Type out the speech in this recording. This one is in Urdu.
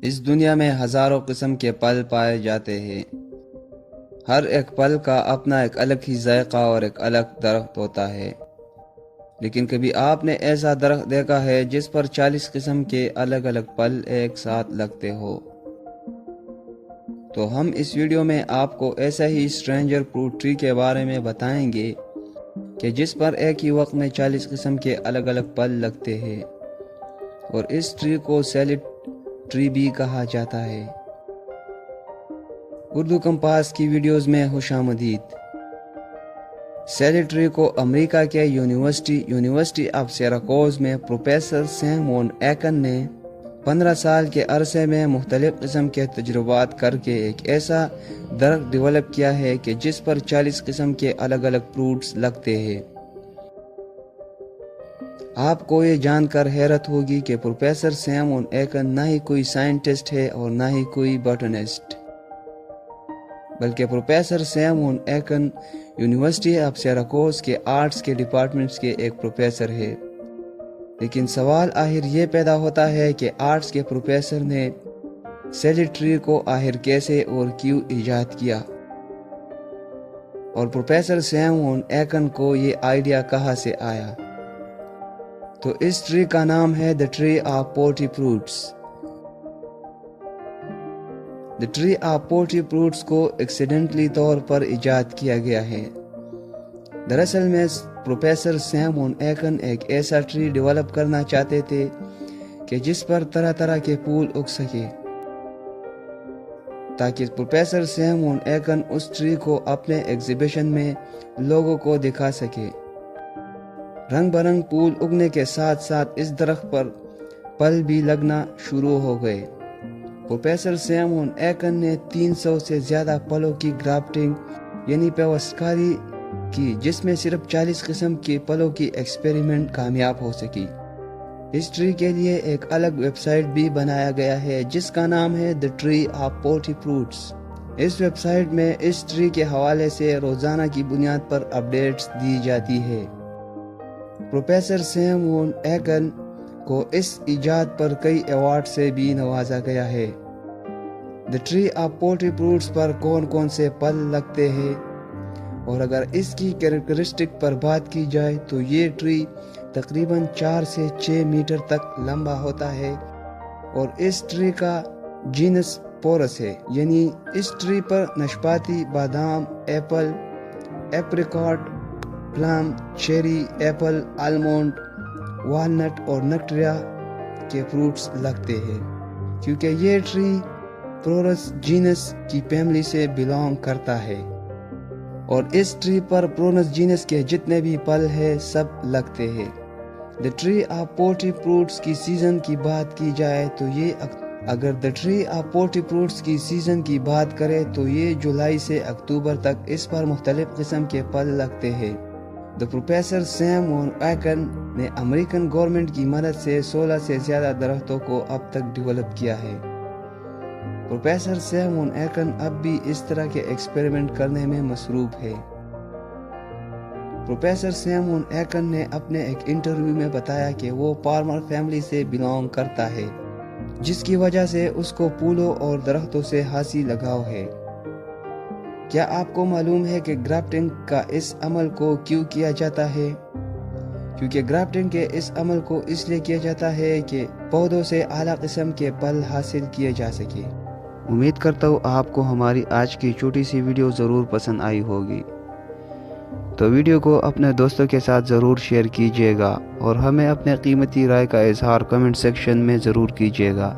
اس دنیا میں ہزاروں قسم کے پھل پائے جاتے ہیں۔ ہر ایک پھل کا اپنا ایک الگ ہی ذائقہ اور ایک الگ درخت ہوتا ہے، لیکن کبھی آپ نے ایسا درخت دیکھا ہے جس پر 40 قسم کے الگ الگ پھل ایک ساتھ لگتے ہو؟ تو ہم اس ویڈیو میں آپ کو ایسا ہی اسٹرینجر فروٹ ٹری کے بارے میں بتائیں گے کہ جس پر ایک ہی وقت میں 40 قسم کے الگ الگ پھل لگتے ہیں، اور اس ٹری کو سیلڈ ٹری بھی کہا جاتا ہے۔ اردو کمپاس کی ویڈیوز میں خوش آمدید۔ سیلڈ ٹری کو امریکہ کے یونیورسٹی آف سیراکوز میں پروفیسر سیمون ایکن نے 15 سال کے عرصے میں مختلف قسم کے تجربات کر کے ایک ایسا درخت ڈیولپ کیا ہے کہ جس پر 40 قسم کے الگ الگ فروٹس لگتے ہیں۔ آپ کو یہ جان کر حیرت ہوگی کہ پروفیسر سیمون ایکن نہ ہی کوئی سائنٹسٹ ہے اور نہ ہی کوئی باٹنسٹ، بلکہ پروفیسر سیمون ایکن یونیورسٹی آف سیراکوز کے آرٹس کے ڈپارٹمنٹس کے ایک پروفیسر ہے۔ لیکن سوال آخر یہ پیدا ہوتا ہے کہ آرٹس کے پروفیسر نے سیلڈ ٹری کو آخر کیسے اور کیوں ایجاد کیا، اور پروفیسر سیمون ایکن کو یہ آئیڈیا کہاں سے آیا؟ تو اس ٹری کا نام ہے The Tree of Forty Fruits۔ The Tree of Forty Fruits کو ایکسیڈنٹلی طور پر ایجاد کیا گیا ہے۔ دراصل میں پروفیسر سیمون ایکن ایک ایسا ٹری ڈیولپ کرنا چاہتے تھے کہ جس پر طرح طرح کے پھول اگ سکے، تاکہ پروفیسر سیمون ایکن اس ٹری کو اپنے ایگزیبیشن میں لوگوں کو دکھا سکے۔ رنگ برنگ پھول اگنے کے ساتھ ساتھ اس درخت پر پھل بھی لگنا شروع ہو گئے۔ پروفیسر سیمون ایکن نے 300 سے زیادہ پھلوں کی گرافٹنگ یعنی پیوستکاری کی، جس میں صرف 40 قسم کے پھلوں کی ایکسپیریمنٹ کامیاب ہو سکی۔ اس ٹری کے لیے ایک الگ ویب سائٹ بھی بنایا گیا ہے جس کا نام ہے The Tree of Forty Fruits۔ اس ویب سائٹ میں اس ٹری کے حوالے سے روزانہ کی بنیاد پر اپڈیٹس دی جاتی ہے۔ پروفیسر سیمون ایکن کو اس ایجاد پر کئی ایوارڈ سے بھی نوازا گیا ہے۔ The Tree of Forty Fruits پر کون کون سے پھل لگتے ہیں، اور اگر اس کی کیریکٹرسٹک پر بات کی جائے تو یہ ٹری تقریباً 4 سے 6 میٹر تک لمبا ہوتا ہے، اور اس ٹری کا جینس پورس ہے، یعنی اس ٹری پر ناشپاتی، بادام، apple, apricot, plum, cherry, apple, almond, walnut اور نٹریا کے فروٹس لگتے ہیں۔ کیونکہ یہ ٹری پرورس جینس کی فیملی سے بلانگ کرتا ہے، اور اس ٹری پر پرونس جینس کے جتنے بھی پھل ہیں سب لگتے ہیں۔ The Tree of Forty Fruits کی سیزن کی بات کی جائے تو اگر The Tree of Forty Fruits کی سیزن کی بات کرے تو یہ جولائی سے اکتوبر تک اس پر مختلف قسم کے پھل لگتے ہیں۔ پروفیسر سیمون ایکن نے امریکن گورنمنٹ کی مدد سے 16 سے زیادہ درختوں کو اب تک ڈیولپ کیا ہے۔ پروفیسر سیمون ایکن اب بھی اس طرح کے ایکسپیریمنٹ کرنے میں مصروف ہے۔ پروفیسر سیمون ایکن نے اپنے ایک انٹرویو میں بتایا کہ وہ فارمر فیملی سے بلانگ کرتا ہے، جس کی وجہ سے اس کو پھولوں اور درختوں سے خاصی لگاؤ ہے۔ کیا آپ کو معلوم ہے کہ گرافٹنگ کا اس عمل کو کیوں کیا جاتا ہے؟ کیونکہ گرافٹنگ کے اس عمل کو اس لیے کیا جاتا ہے کہ پودوں سے اعلیٰ قسم کے پھل حاصل کیے جا سکے۔ امید کرتا ہوں آپ کو ہماری آج کی چھوٹی سی ویڈیو ضرور پسند آئی ہوگی، تو ویڈیو کو اپنے دوستوں کے ساتھ ضرور شیئر کیجیے گا، اور ہمیں اپنے قیمتی رائے کا اظہار کمنٹ سیکشن میں ضرور کیجیے گا۔